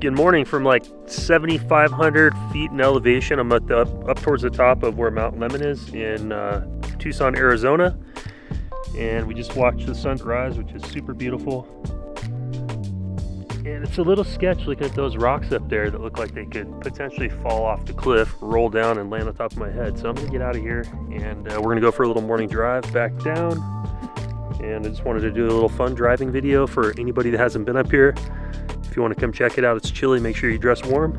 Good morning from like 7,500 feet in elevation. I'm at up towards the top of where Mount Lemmon is in Tucson, Arizona. And we just watched the sunrise, which is super beautiful. And it's a little sketch looking at those rocks up there that look like they could potentially fall off the cliff, roll down and land on top of my head. So I'm gonna get out of here and we're gonna go for a little morning drive back down. And I just wanted to do a little fun driving video for anybody that hasn't been up here. If you want to come check it out, it's chilly, make sure you dress warm.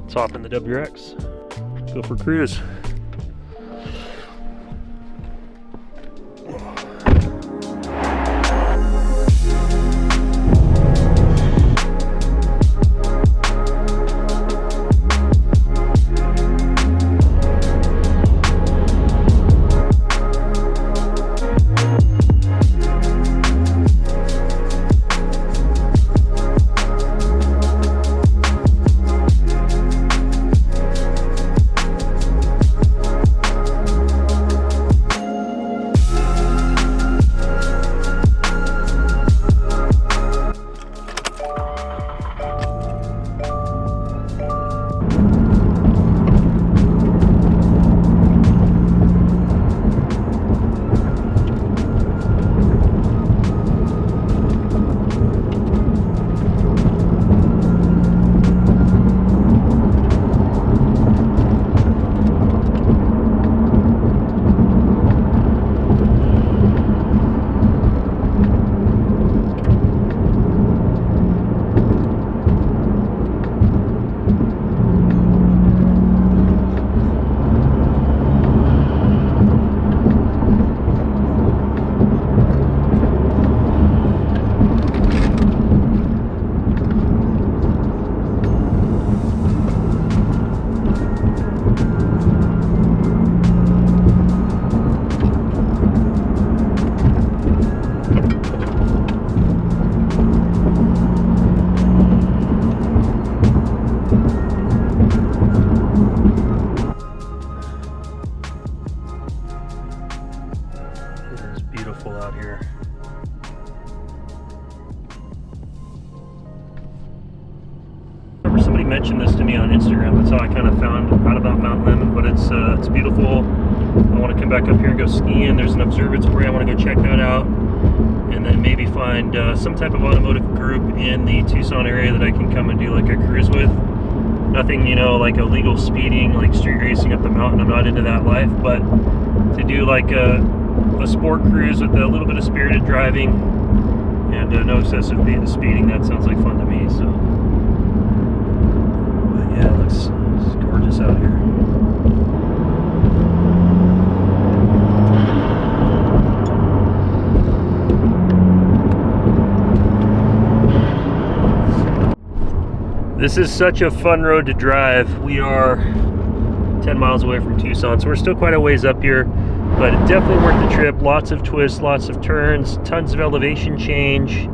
Let's hop in the WRX, go for a cruise. Beautiful out here. I remember somebody mentioned this to me on Instagram. That's how I kind of found out about Mount Lemmon, but it's beautiful. I want to come back up here and go skiing. There's an observatory. I want to go check that out, and then maybe find some type of automotive group in the Tucson area that I can come and do like a cruise with. Nothing, you know, like illegal speeding, like street racing up the mountain. I'm not into that life, but to do like a sport cruise with a little bit of spirited driving and no excessive speeding, that sounds like fun to me. So, but yeah, it looks gorgeous out here. This is such a fun road to drive. We are 10 miles away from Tucson, so we're still quite a ways up here, but definitely worth the trip. Lots of twists, lots of turns, tons of elevation change,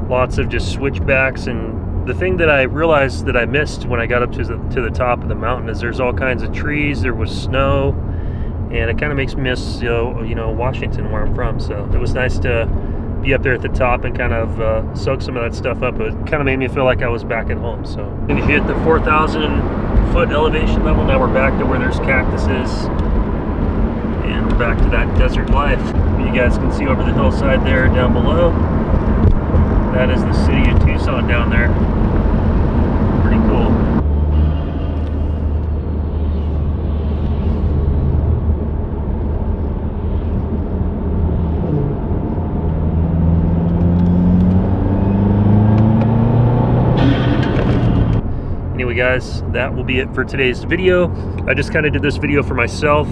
lots of just switchbacks. And the thing that I realized that I missed when I got up to the top of the mountain is there's all kinds of trees, there was snow, and it kind of makes me miss you know Washington, where I'm from. So it was nice to be up there at the top and kind of soak some of that stuff up. It kind of made me feel like I was back at home. So we hit the 4,000 foot elevation level. Now we're back to where there's cactuses and back to that desert life. You guys can see over the hillside there down below, that is the city of Tucson down there. Pretty cool. Anyway guys, that will be it for today's video. I just kind of did this video for myself,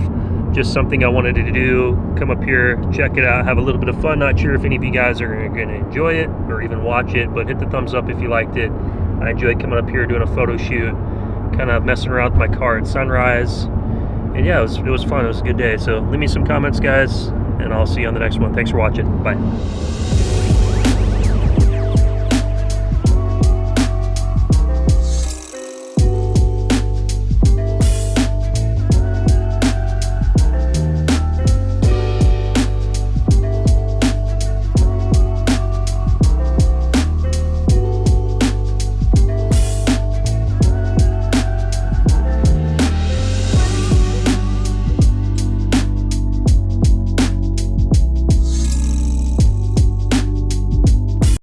just something I wanted to do, come up here, check it out, have a little bit of fun. Not sure if any of you guys are going to enjoy it or even watch it, but hit the thumbs up if you liked it. I enjoyed coming up here doing a photo shoot, kind of messing around with my car at sunrise, and yeah, it was fun. It was a good day. So leave me some comments guys, and I'll see you on the next one. Thanks for watching. Bye.